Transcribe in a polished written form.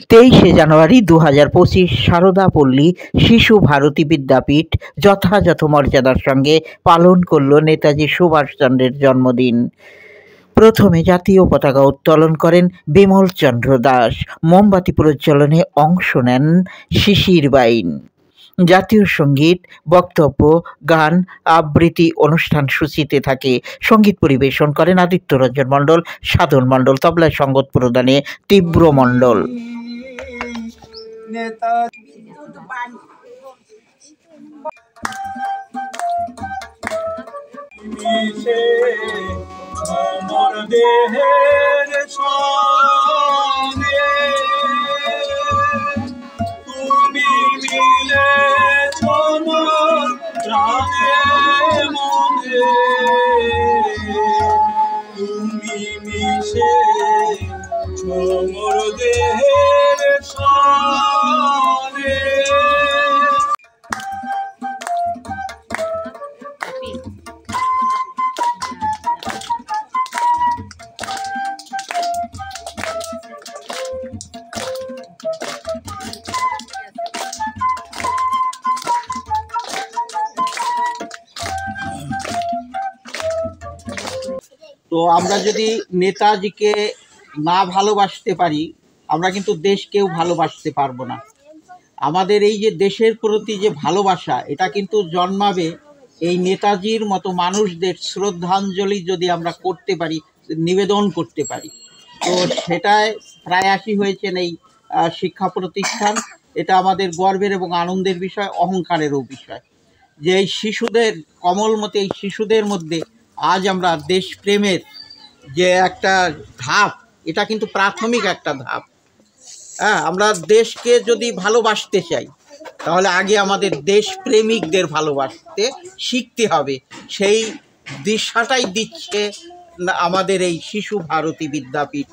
23শে জানুয়ারি 2025 সারদা পল্লী শিশু ভারতী বিদ্যাপীঠ যথাযথ মর্যাদার সঙ্গে পালন করল নেতাজি সুভাষচন্দ্রের জন্মদিন। প্রথমে জাতীয় পতাকা উত্তোলন করেন বিমল চন্দ্র দাস। মোমবাতি প্রজ্বলনে অংশ নেন শিশির বাইন। জাতীয় সঙ্গীত, বক্তব্য, গান, আবৃত্তি অনুষ্ঠান সূচিতে থাকে। সঙ্গীত পরিবেশন করেন আদিত্য রঞ্জন মণ্ডল, সাধন মণ্ডল, তবলায় সঙ্গত প্রদানে তীব্র মণ্ডল। তো আমরা যদি নেতাজিকে না ভালোবাসতে পারি, আমরা কিন্তু দেশকেও ভালোবাসতে পারবো না। আমাদের এই যে দেশের প্রতি যে ভালোবাসা, এটা কিন্তু জন্মাবে এই নেতাজির মতো মানুষদের শ্রদ্ধাঞ্জলি যদি আমরা করতে পারি, নিবেদন করতে পারি। তো সেটায় প্রয়াসী হয়েছেন এই শিক্ষা প্রতিষ্ঠান। এটা আমাদের গর্বের এবং আনন্দের বিষয়, অহংকারেরও বিষয় যে এই শিশুদের, কমলমতি এই শিশুদের মধ্যে আজ আমরা দেশপ্রেমের যে একটা ধাপ, এটা কিন্তু প্রাথমিক একটা ধাপ। হ্যাঁ, আমরা দেশকে যদি ভালোবাসতে চাই তাহলে আগে আমাদের দেশপ্রেমিকদের ভালোবাসতে শিখতে হবে। সেই দিশাটাই দিচ্ছে আমাদের এই শিশু ভারতী বিদ্যাপীঠ।